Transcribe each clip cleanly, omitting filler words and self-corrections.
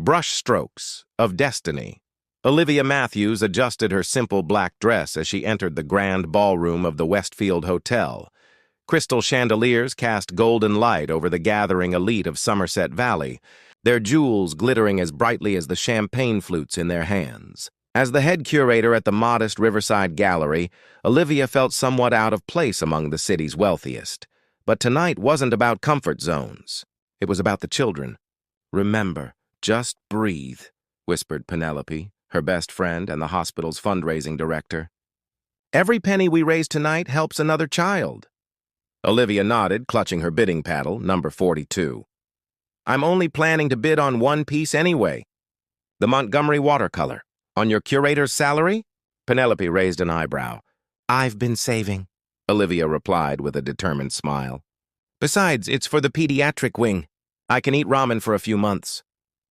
Brushstrokes of Destiny. Olivia Matthews adjusted her simple black dress as she entered the grand ballroom of the Westfield Hotel. Crystal chandeliers cast golden light over the gathering elite of Somerset Valley, their jewels glittering as brightly as the champagne flutes in their hands. As the head curator at the modest Riverside Gallery, Olivia felt somewhat out of place among the city's wealthiest. But tonight wasn't about comfort zones. It was about the children. "Remember, just breathe," whispered Penelope, her best friend and the hospital's fundraising director. "Every penny we raise tonight helps another child." Olivia nodded, clutching her bidding paddle, number 42. "I'm only planning to bid on one piece anyway. The Montgomery watercolor. On your curator's salary?" Penelope raised an eyebrow. "I've been saving," Olivia replied with a determined smile. "Besides, it's for the pediatric wing. I can eat ramen for a few months."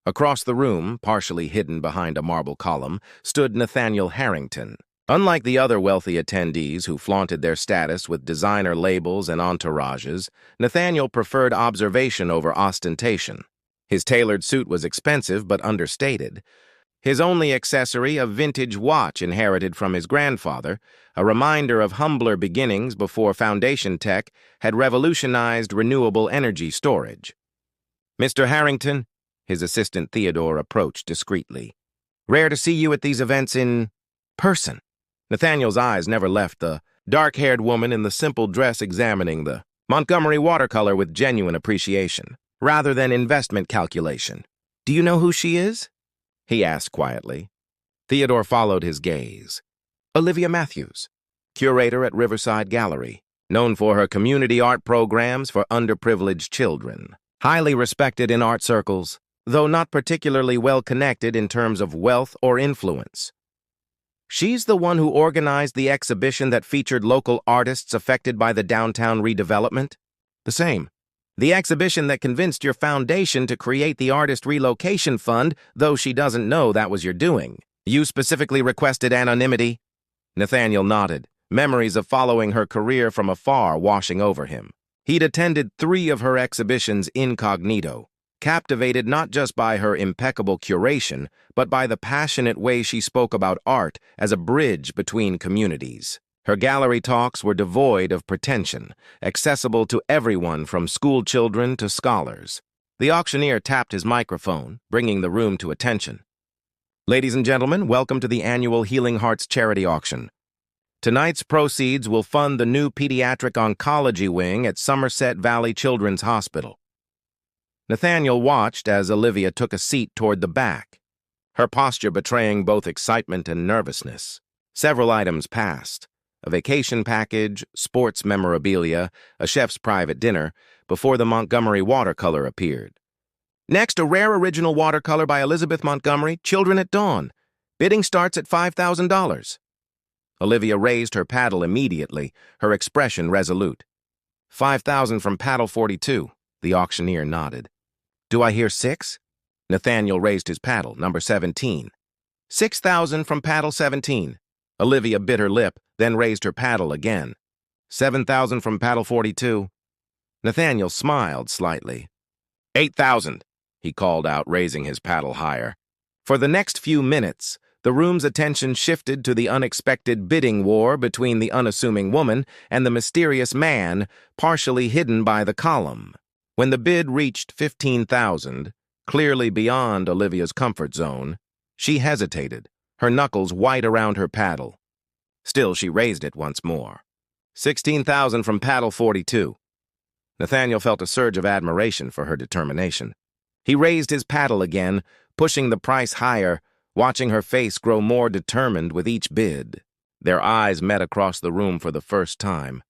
Across the room, partially hidden behind a marble column, stood Nathaniel Harrington. Unlike the other wealthy attendees who flaunted their status with designer labels and entourages, Nathaniel preferred observation over ostentation. His tailored suit was expensive but understated. His only accessory, a vintage watch inherited from his grandfather, a reminder of humbler beginnings before foundation tech had revolutionized renewable energy storage. "Mr. Harrington," his assistant Theodore approached discreetly. "Rare to see you at these events in person." Nathaniel's eyes never left the dark-haired woman in the simple dress examining the Montgomery watercolor with genuine appreciation, rather than investment calculation. "Do you know who she is?" he asked quietly. Theodore followed his gaze. "Olivia Matthews, curator at Riverside Gallery, known for her community art programs for underprivileged children. Highly respected in art circles, though not particularly well-connected in terms of wealth or influence. She's the one who organized the exhibition that featured local artists affected by the downtown redevelopment?" "The same. The exhibition that convinced your foundation to create the Artist Relocation Fund, though she doesn't know that was your doing. You specifically requested anonymity?" Nathaniel nodded, memories of following her career from afar washing over him. He'd attended 3 of her exhibitions incognito, captivated not just by her impeccable curation, but by the passionate way she spoke about art as a bridge between communities. Her gallery talks were devoid of pretension, accessible to everyone from school children to scholars. The auctioneer tapped his microphone, bringing the room to attention. "Ladies and gentlemen, welcome to the annual Healing Hearts charity auction. Tonight's proceeds will fund the new pediatric oncology wing at Somerset Valley Children's Hospital." Nathaniel watched as Olivia took a seat toward the back, her posture betraying both excitement and nervousness. Several items passed: a vacation package, sports memorabilia, a chef's private dinner, before the Montgomery watercolor appeared. "Next, a rare original watercolor by Elizabeth Montgomery, Children at Dawn. Bidding starts at $5,000. Olivia raised her paddle immediately, her expression resolute. "5,000 from paddle 42, the auctioneer nodded. "Do I hear 6? Nathaniel raised his paddle, number 17. "6,000 from paddle 17. Olivia bit her lip, then raised her paddle again. "7,000 from paddle 42. Nathaniel smiled slightly. "8,000, he called out, raising his paddle higher. For the next few minutes, the room's attention shifted to the unexpected bidding war between the unassuming woman and the mysterious man, partially hidden by the column. When the bid reached 15,000, clearly beyond Olivia's comfort zone, she hesitated, her knuckles white around her paddle. Still, she raised it once more. 16,000 from paddle 42. Nathaniel felt a surge of admiration for her determination. He raised his paddle again, pushing the price higher, watching her face grow more determined with each bid. Their eyes met across the room for the first time,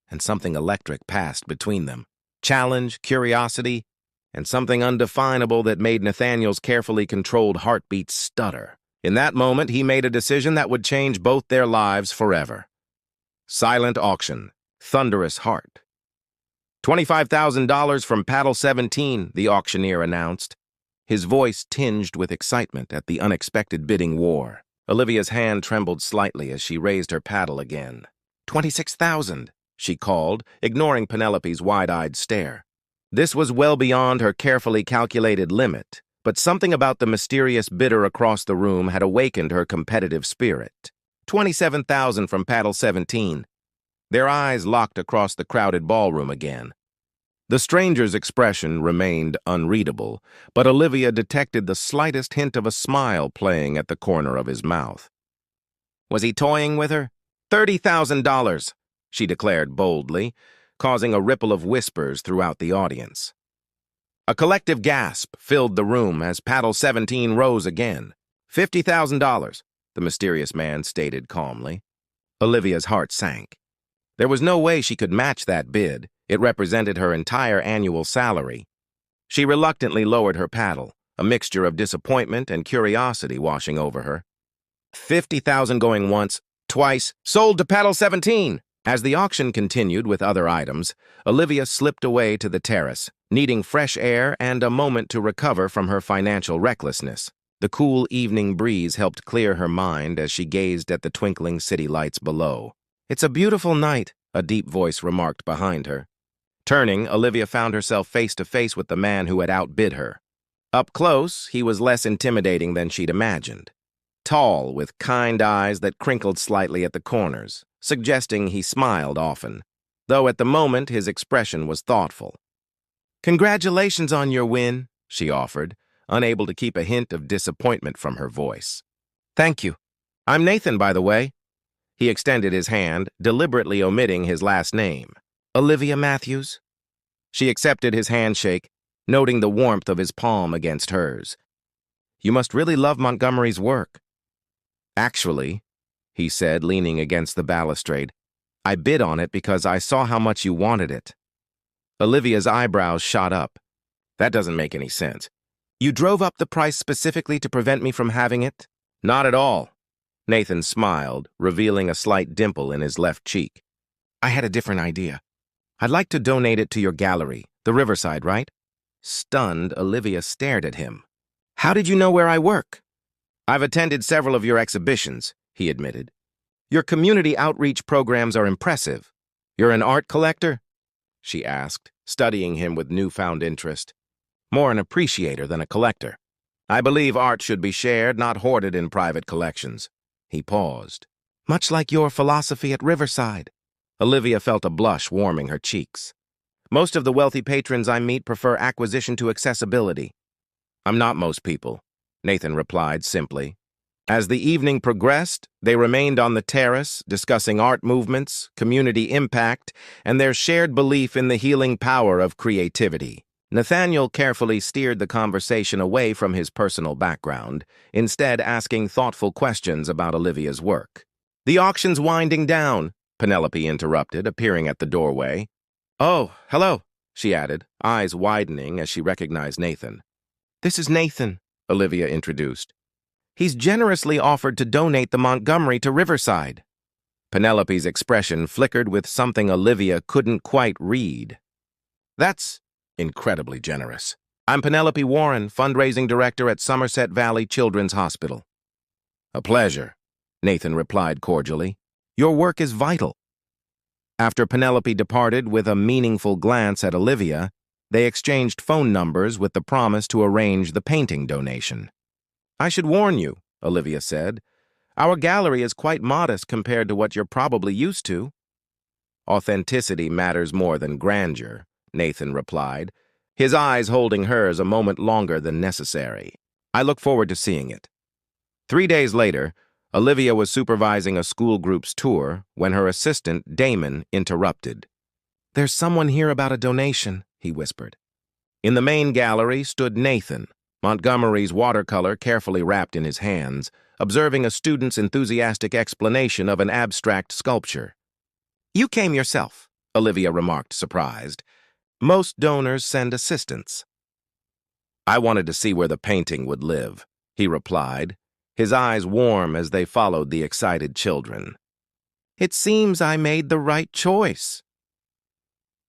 and something electric passed between them. Challenge, curiosity, and something undefinable that made Nathaniel's carefully controlled heartbeat stutter. In that moment, he made a decision that would change both their lives forever. Silent auction, thunderous heart. $25,000 from paddle 17, the auctioneer announced, his voice tinged with excitement at the unexpected bidding war. Olivia's hand trembled slightly as she raised her paddle again. 26,000, she called, ignoring Penelope's wide-eyed stare. This was well beyond her carefully calculated limit, but something about the mysterious bidder across the room had awakened her competitive spirit. 27,000 from paddle 17. Their eyes locked across the crowded ballroom again. The stranger's expression remained unreadable, but Olivia detected the slightest hint of a smile playing at the corner of his mouth. Was he toying with her? $30,000, she declared boldly, causing a ripple of whispers throughout the audience. A collective gasp filled the room as paddle 17 rose again. $50,000, the mysterious man stated calmly. Olivia's heart sank. There was no way she could match that bid. It represented her entire annual salary. She reluctantly lowered her paddle, a mixture of disappointment and curiosity washing over her. 50,000 going once, twice, sold to paddle 17. As the auction continued with other items, Olivia slipped away to the terrace, needing fresh air and a moment to recover from her financial recklessness. The cool evening breeze helped clear her mind as she gazed at the twinkling city lights below. It's a beautiful night, a deep voice remarked behind her. Turning, Olivia found herself face to face with the man who had outbid her. Up close, he was less intimidating than she'd imagined. Tall, with kind eyes that crinkled slightly at the corners, suggesting he smiled often, though at the moment his expression was thoughtful. "Congratulations on your win," she offered, unable to keep a hint of disappointment from her voice. "Thank you. I'm Nathan, by the way." He extended his hand, deliberately omitting his last name. "Olivia Matthews?" She accepted his handshake, noting the warmth of his palm against hers. "You must really love Montgomery's work." "Actually," he said, leaning against the balustrade, "I bid on it because I saw how much you wanted it." Olivia's eyebrows shot up. "That doesn't make any sense. You drove up the price specifically to prevent me from having it?" "Not at all." Nathan smiled, revealing a slight dimple in his left cheek. "I had a different idea. I'd like to donate it to your gallery, the Riverside, right?" Stunned, Olivia stared at him. "How did you know where I work?" "I've attended several of your exhibitions," he admitted. "Your community outreach programs are impressive. You're an art collector?" she asked, studying him with newfound interest. "More an appreciator than a collector. I believe art should be shared, not hoarded in private collections." He paused. "Much like your philosophy at Riverside." Olivia felt a blush warming her cheeks. "Most of the wealthy patrons I meet prefer acquisition to accessibility." "I'm not most people," Nathan replied simply. As the evening progressed, they remained on the terrace, discussing art movements, community impact, and their shared belief in the healing power of creativity. Nathaniel carefully steered the conversation away from his personal background, instead asking thoughtful questions about Olivia's work. "The auction's winding down," Penelope interrupted, appearing at the doorway. "Oh, hello," she added, eyes widening as she recognized Nathan. "This is Nathan," Olivia introduced. "He's generously offered to donate the Montgomery to Riverside." Penelope's expression flickered with something Olivia couldn't quite read. "That's incredibly generous. I'm Penelope Warren, fundraising director at Somerset Valley Children's Hospital." "A pleasure," Nathan replied cordially. "Your work is vital." After Penelope departed with a meaningful glance at Olivia, they exchanged phone numbers with the promise to arrange the painting donation. "I should warn you," Olivia said. "Our gallery is quite modest compared to what you're probably used to." "Authenticity matters more than grandeur," Nathan replied, his eyes holding hers a moment longer than necessary. "I look forward to seeing it." 3 days later, Olivia was supervising a school group's tour when her assistant, Damon, interrupted. "There's someone here about a donation," he whispered. In the main gallery stood Nathan, Montgomery's watercolor carefully wrapped in his hands, observing a student's enthusiastic explanation of an abstract sculpture. "You came yourself," Olivia remarked, surprised. "Most donors send assistants." "I wanted to see where the painting would live," he replied, his eyes warm as they followed the excited children. "It seems I made the right choice."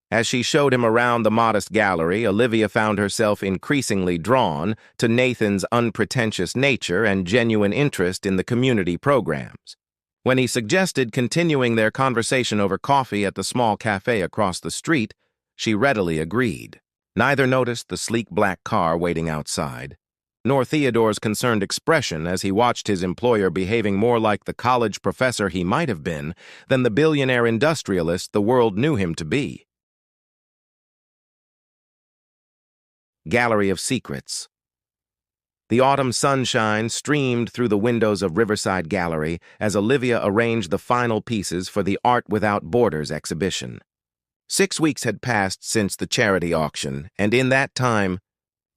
As she showed him around the modest gallery, Olivia found herself increasingly drawn to Nathan's unpretentious nature and genuine interest in the community programs. When he suggested continuing their conversation over coffee at the small cafe across the street, she readily agreed. Neither noticed the sleek black car waiting outside. nor Theodore's concerned expression as he watched his employer behaving more like the college professor he might have been than the billionaire industrialist the world knew him to be. Gallery of Secrets. The autumn sunshine streamed through the windows of Riverside Gallery as Olivia arranged the final pieces for the Art Without Borders exhibition. 6 weeks had passed since the charity auction, and in that time,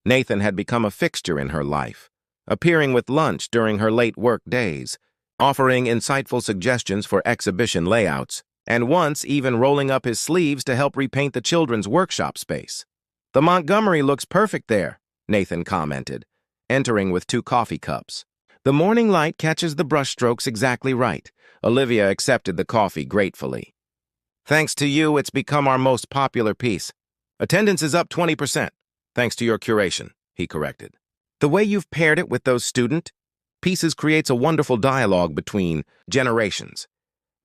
Nathan had become a fixture in her life, appearing with lunch during her late work days, offering insightful suggestions for exhibition layouts, and once even rolling up his sleeves to help repaint the children's workshop space. "The Montgomery looks perfect there," Nathan commented, entering with 2 coffee cups. "The morning light catches the brushstrokes exactly right." Olivia accepted the coffee gratefully. "Thanks to you, it's become our most popular piece. Attendance is up 20%, thanks to your curation," he corrected. "The way you've paired it with those student pieces creates a wonderful dialogue between generations."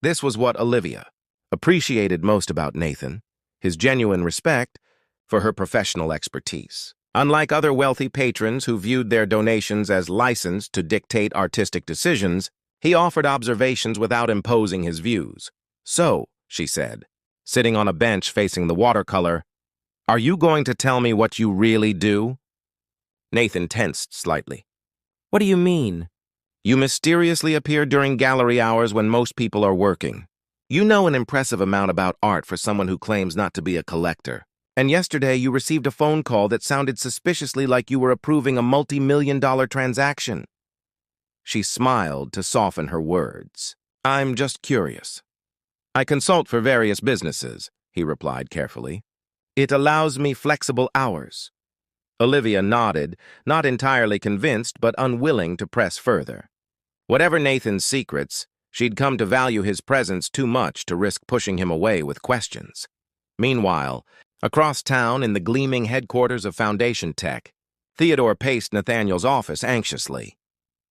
This was what Olivia appreciated most about Nathan, his genuine respect for her professional expertise. Unlike other wealthy patrons who viewed their donations as licensed to dictate artistic decisions, he offered observations without imposing his views. "So," she said, sitting on a bench facing the watercolor, "are you going to tell me what you really do?" Nathan tensed slightly. "What do you mean?" "You mysteriously appear during gallery hours when most people are working. You know an impressive amount about art for someone who claims not to be a collector. And yesterday you received a phone call that sounded suspiciously like you were approving a multi-million-dollar transaction." She smiled to soften her words. "I'm just curious." "I consult for various businesses," he replied carefully. "It allows me flexible hours." Olivia nodded, not entirely convinced but unwilling to press further. Whatever Nathan's secrets, she'd come to value his presence too much to risk pushing him away with questions. Meanwhile, across town in the gleaming headquarters of Foundation Tech, Theodore paced Nathaniel's office anxiously.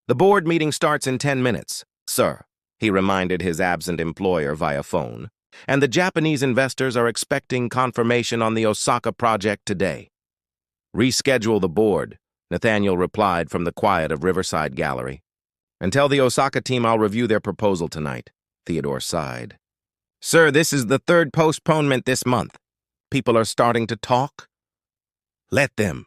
"The board meeting starts in 10 minutes, sir," he reminded his absent employer via phone, "and the Japanese investors are expecting confirmation on the Osaka project today." "Reschedule the board," Nathaniel replied from the quiet of Riverside Gallery. "And tell the Osaka team I'll review their proposal tonight," Theodore sighed. "Sir, this is the 3rd postponement this month. People are starting to talk." "Let them,"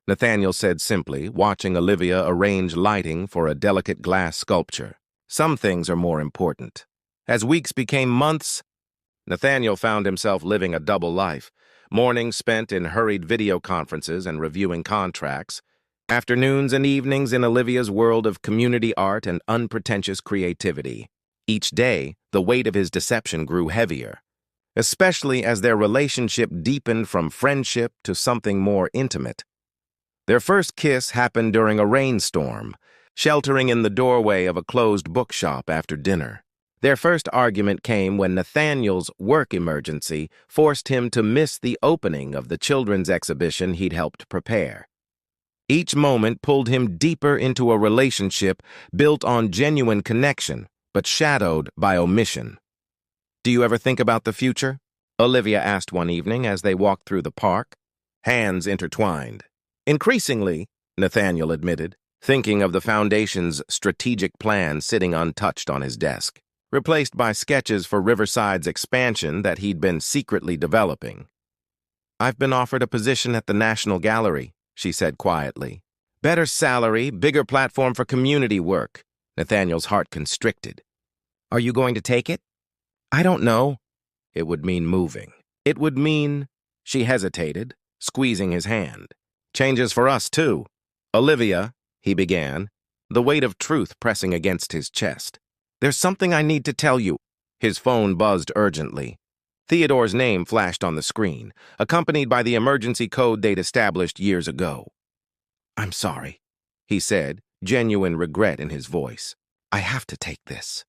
Nathaniel said simply, watching Olivia arrange lighting for a delicate glass sculpture. "Some things are more important." As weeks became months, Nathaniel found himself living a double life, mornings spent in hurried video conferences and reviewing contracts, afternoons and evenings in Olivia's world of community art and unpretentious creativity. Each day, the weight of his deception grew heavier, especially as their relationship deepened from friendship to something more intimate. Their first kiss happened during a rainstorm, sheltering in the doorway of a closed bookshop after dinner. Their first argument came when Nathaniel's work emergency forced him to miss the opening of the children's exhibition he'd helped prepare. Each moment pulled him deeper into a relationship built on genuine connection, but shadowed by omission. "Do you ever think about the future?" Olivia asked one evening as they walked through the park, hands intertwined. "Increasingly," Nathaniel admitted, thinking of the Foundation's strategic plan sitting untouched on his desk, replaced by sketches for Riverside's expansion that he'd been secretly developing. "I've been offered a position at the National Gallery," she said quietly. "Better salary, bigger platform for community work." Nathaniel's heart constricted. "Are you going to take it?" "I don't know." "It would mean moving. It would mean—" She hesitated, squeezing his hand. "Changes for us, too." "Olivia," he began, the weight of truth pressing against his chest. "There's something I need to tell you." His phone buzzed urgently. Theodore's name flashed on the screen, accompanied by the emergency code they'd established years ago. "I'm sorry," he said, genuine regret in his voice. "I have to take this."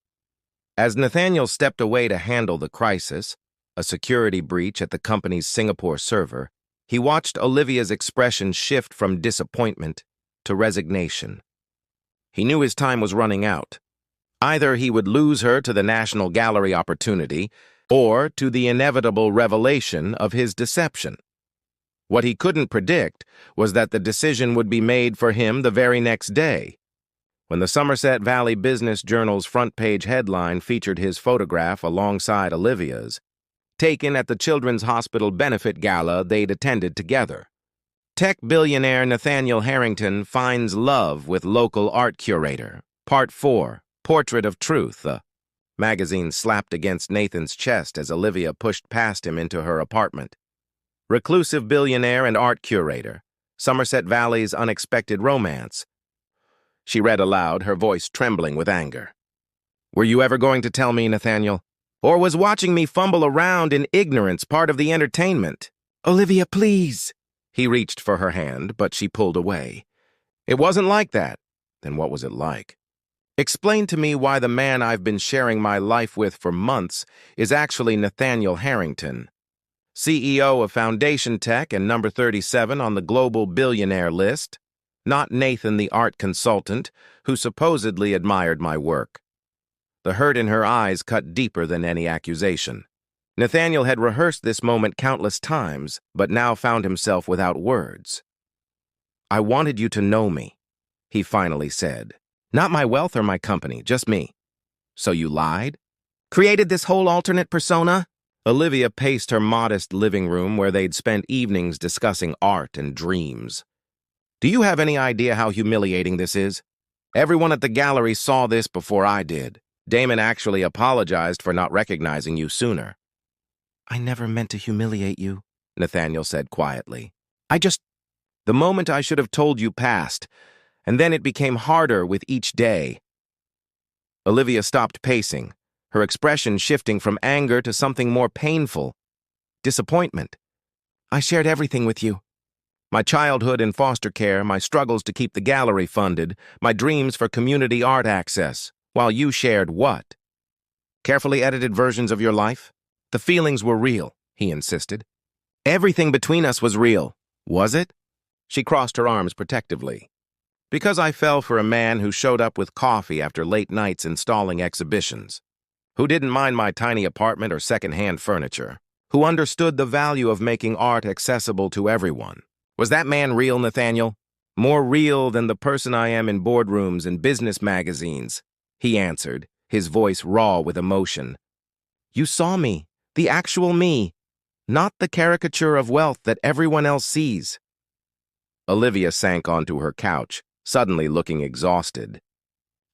As Nathaniel stepped away to handle the crisis, a security breach at the company's Singapore server, he watched Olivia's expression shift from disappointment to resignation. He knew his time was running out. Either he would lose her to the National Gallery opportunity, or to the inevitable revelation of his deception. What he couldn't predict was that the decision would be made for him the very next day. When the Somerset Valley Business Journal's front-page headline featured his photograph alongside Olivia's, taken at the Children's Hospital benefit gala they'd attended together. Tech billionaire Nathaniel Harrington finds love with local art curator. Part 4, Portrait of Truth. The magazine slapped against Nathan's chest as Olivia pushed past him into her apartment. Reclusive billionaire and art curator. Somerset Valley's unexpected romance. She read aloud, her voice trembling with anger. Were you ever going to tell me, Nathaniel? Or was watching me fumble around in ignorance part of the entertainment? Olivia, please. He reached for her hand, but she pulled away. It wasn't like that. Then what was it like? Explain to me why the man I've been sharing my life with for months is actually Nathaniel Harrington, CEO of Foundation Tech and number 37 on the global billionaire list, not Nathan the art consultant who supposedly admired my work. The hurt in her eyes cut deeper than any accusation. Nathaniel had rehearsed this moment countless times, but now found himself without words. I wanted you to know me, he finally said. Not my wealth or my company, just me. So you lied? Created this whole alternate persona? Olivia paced her modest living room where they'd spent evenings discussing art and dreams. Do you have any idea how humiliating this is? Everyone at the gallery saw this before I did. Damon actually apologized for not recognizing you sooner. I never meant to humiliate you, Nathaniel said quietly. The moment I should have told you passed, and then it became harder with each day. Olivia stopped pacing, her expression shifting from anger to something more painful. Disappointment. I shared everything with you. My childhood in foster care, my struggles to keep the gallery funded, my dreams for community art access, while you shared what? Carefully edited versions of your life? The feelings were real, he insisted. Everything between us was real. Was it? She crossed her arms protectively. Because I fell for a man who showed up with coffee after late nights installing exhibitions, who didn't mind my tiny apartment or second-hand furniture, who understood the value of making art accessible to everyone. Was that man real, Nathaniel? More real than the person I am in boardrooms and business magazines, he answered, his voice raw with emotion. You saw me. The actual me, not the caricature of wealth that everyone else sees. Olivia sank onto her couch, suddenly looking exhausted.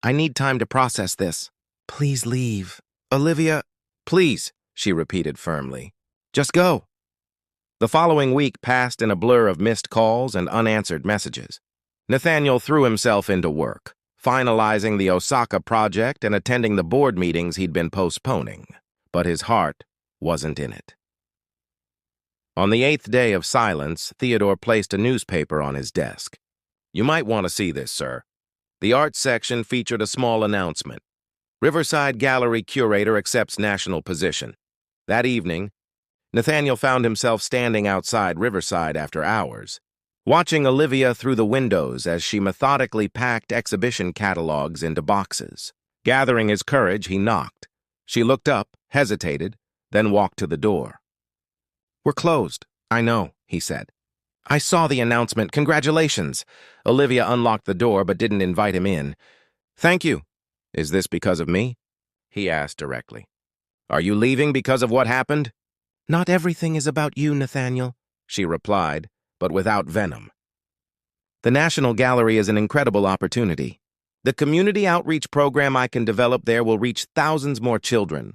I need time to process this. Please leave. Olivia, please, she repeated firmly. Just go. The following week passed in a blur of missed calls and unanswered messages. Nathaniel threw himself into work, finalizing the Osaka project and attending the board meetings he'd been postponing, but his heart wasn't in it. On the 8th day of silence, Theodore placed a newspaper on his desk. You might want to see this, sir. The arts section featured a small announcement. Riverside Gallery curator accepts national position. That evening, Nathaniel found himself standing outside Riverside after hours, watching Olivia through the windows as she methodically packed exhibition catalogs into boxes. Gathering his courage, he knocked. She looked up, hesitated, then walked to the door. We're closed. I know, he said. I saw the announcement. Congratulations. Olivia unlocked the door but didn't invite him in. Thank you. Is this because of me? He asked directly. Are you leaving because of what happened? Not everything is about you, Nathaniel, she replied, but without venom. The National Gallery is an incredible opportunity. The community outreach program I can develop there will reach thousands more children.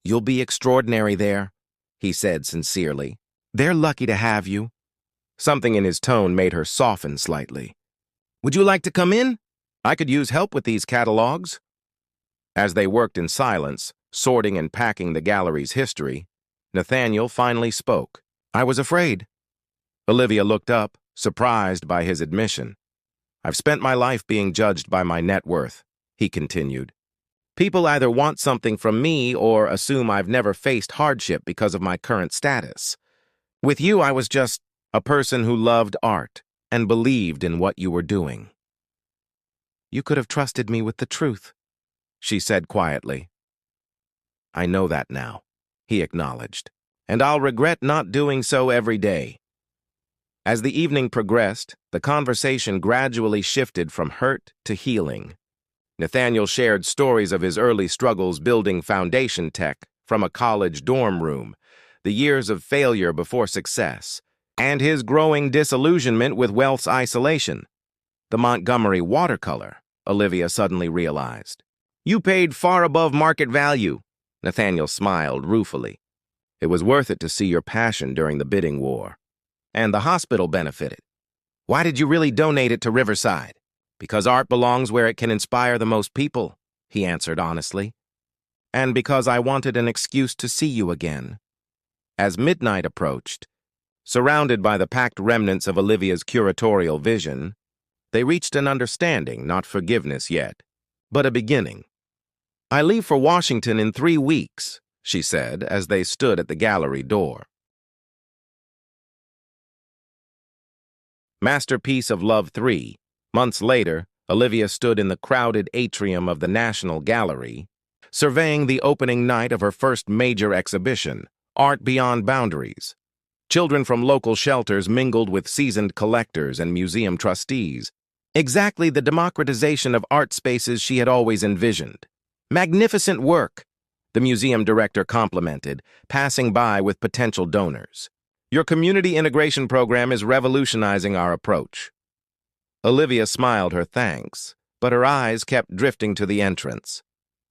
You'll be extraordinary there, he said sincerely. They're lucky to have you. Something in his tone made her soften slightly. Would you like to come in? I could use help with these catalogs. As they worked in silence, sorting and packing the gallery's history, Nathaniel finally spoke. I was afraid. Olivia looked up, surprised by his admission. I've spent my life being judged by my net worth, he continued. People either want something from me or assume I've never faced hardship because of my current status. With you, I was just a person who loved art and believed in what you were doing. You could have trusted me with the truth, she said quietly. I know that now, he acknowledged, and I'll regret not doing so every day. As the evening progressed, the conversation gradually shifted from hurt to healing. Nathaniel shared stories of his early struggles building foundation tech from a college dorm room, the years of failure before success, and his growing disillusionment with wealth's isolation. The Montgomery watercolor, Olivia suddenly realized. You paid far above market value, Nathaniel smiled ruefully. It was worth it to see your passion during the bidding war. And the hospital benefited. Why did you really donate it to Riverside? Because art belongs where it can inspire the most people, he answered honestly. And because I wanted an excuse to see you again. As midnight approached, surrounded by the packed remnants of Olivia's curatorial vision, they reached an understanding, not forgiveness yet, but a beginning. I leave for Washington in 3 weeks, she said as they stood at the gallery door. Masterpiece of Love 3. Months later, Olivia stood in the crowded atrium of the National Gallery, surveying the opening night of her first major exhibition, Art Beyond Boundaries. Children from local shelters mingled with seasoned collectors and museum trustees. Exactly the democratization of art spaces she had always envisioned. Magnificent work, the museum director complimented, passing by with potential donors. Your community integration program is revolutionizing our approach. Olivia smiled her thanks, but her eyes kept drifting to the entrance.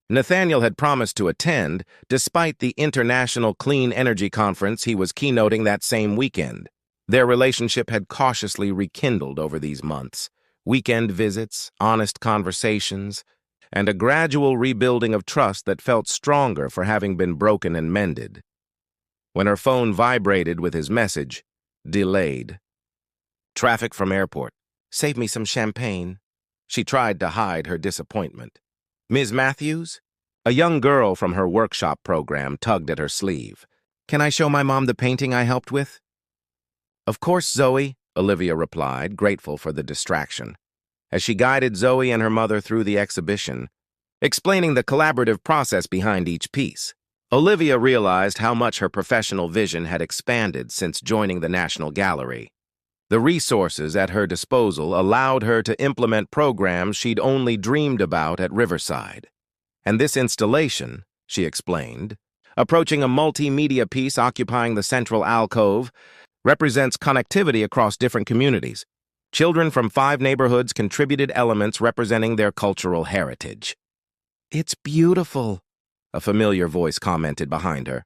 Nathaniel had promised to attend, despite the International Clean Energy Conference he was keynoting that same weekend. Their relationship had cautiously rekindled over these months. Weekend visits, honest conversations, and a gradual rebuilding of trust that felt stronger for having been broken and mended. When her phone vibrated with his message, delayed. Traffic from airport. Save me some champagne. She tried to hide her disappointment. Ms. Matthews? A young girl from her workshop program tugged at her sleeve. Can I show my mom the painting I helped with? Of course, Zoe, Olivia replied, grateful for the distraction. As she guided Zoe and her mother through the exhibition, explaining the collaborative process behind each piece, Olivia realized how much her professional vision had expanded since joining the National Gallery. The resources at her disposal allowed her to implement programs she'd only dreamed about at Riverside. And this installation, she explained, approaching a multimedia piece occupying the central alcove, represents connectivity across different communities. Children from 5 neighborhoods contributed elements representing their cultural heritage. It's beautiful, a familiar voice commented behind her.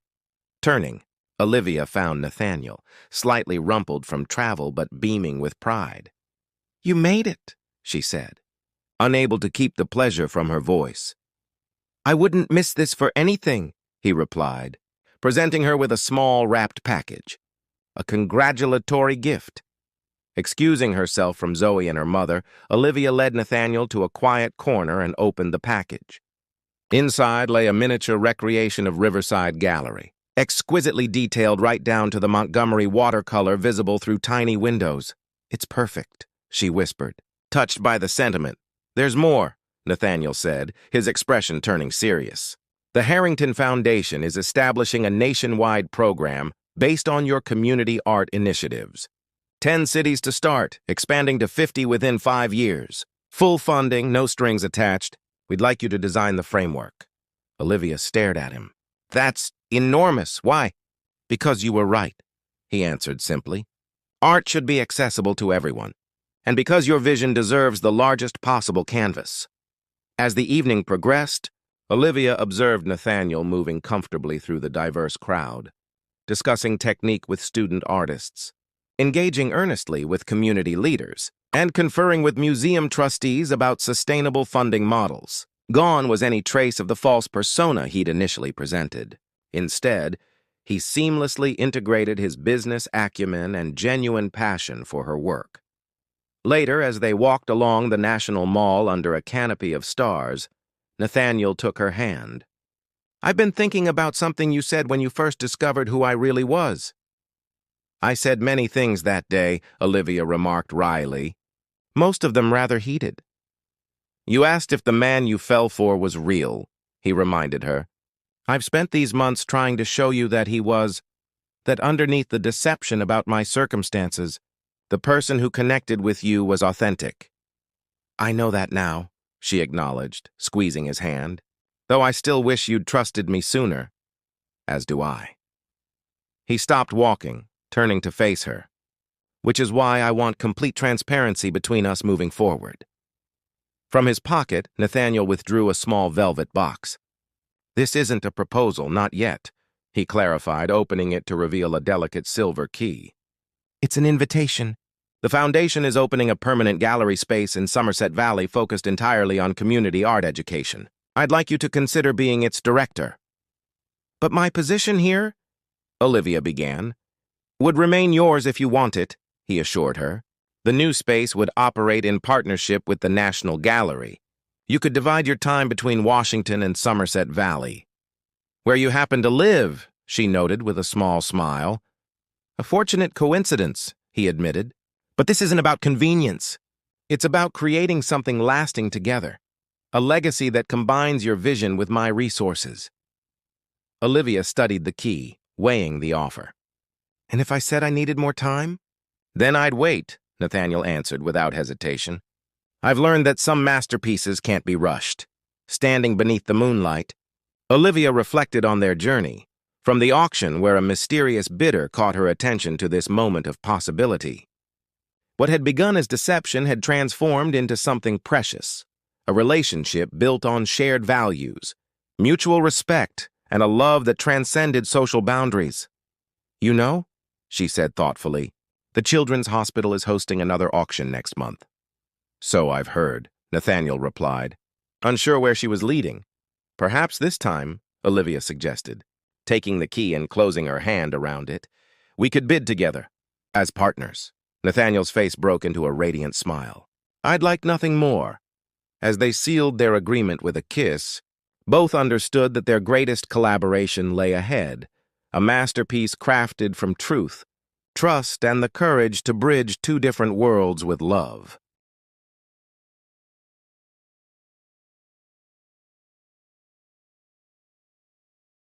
Turning, Olivia found Nathaniel, slightly rumpled from travel but beaming with pride. You made it, she said, unable to keep the pleasure from her voice. I wouldn't miss this for anything, he replied, presenting her with a small wrapped package. A congratulatory gift. Excusing herself from Zoe and her mother, Olivia led Nathaniel to a quiet corner and opened the package. Inside lay a miniature recreation of Riverside Gallery, exquisitely detailed right down to the Montgomery watercolor visible through tiny windows. It's perfect, she whispered, touched by the sentiment. There's more, Nathaniel said, his expression turning serious. The Harrington Foundation is establishing a nationwide program based on your community art initiatives. 10 cities to start, expanding to 50 within 5 years. Full funding, no strings attached. We'd like you to design the framework. Olivia stared at him. That's enormous. Why? Because you were right, he answered simply. Art should be accessible to everyone, and because your vision deserves the largest possible canvas. As the evening progressed, Olivia observed Nathaniel moving comfortably through the diverse crowd, discussing technique with student artists, engaging earnestly with community leaders, and conferring with museum trustees about sustainable funding models. Gone was any trace of the false persona he'd initially presented. Instead, he seamlessly integrated his business acumen and genuine passion for her work. Later, as they walked along the National Mall under a canopy of stars, Nathaniel took her hand. I've been thinking about something you said when you first discovered who I really was. I said many things that day, Olivia remarked wryly, most of them rather heated. You asked if the man you fell for was real, he reminded her. I've spent these months trying to show you that he was, that underneath the deception about my circumstances, The person who connected with you was authentic. I know that now, she acknowledged, squeezing his hand. Though I still wish you'd trusted me sooner. As do I. He stopped walking, turning to face her. Which is why I want complete transparency between us moving forward. From his pocket, Nathaniel withdrew a small velvet box. This isn't a proposal, not yet, he clarified, opening it to reveal a delicate silver key. It's an invitation. The foundation is opening a permanent gallery space in Somerset Valley focused entirely on community art education. I'd like you to consider being its director. But my position here, Olivia began, would remain yours if you want it, he assured her. The new space would operate in partnership with the National Gallery. You could divide your time between Washington and Somerset Valley. Where you happen to live, she noted with a small smile. A fortunate coincidence, he admitted. But this isn't about convenience. It's about creating something lasting together. A legacy that combines your vision with my resources. Olivia studied the key, weighing the offer. And if I said I needed more time? Then I'd wait, Nathaniel answered without hesitation. I've learned that some masterpieces can't be rushed. Standing beneath the moonlight, Olivia reflected on their journey, from the auction where a mysterious bidder caught her attention to this moment of possibility. What had begun as deception had transformed into something precious, a relationship built on shared values, mutual respect, and a love that transcended social boundaries. You know, she said thoughtfully, the Children's Hospital is hosting another auction next month. So I've heard, Nathaniel replied, unsure where she was leading. Perhaps this time, Olivia suggested, taking the key and closing her hand around it, we could bid together, as partners. Nathaniel's face broke into a radiant smile. I'd like nothing more. As they sealed their agreement with a kiss, both understood that their greatest collaboration lay ahead, a masterpiece crafted from truth, trust, and the courage to bridge two different worlds with love.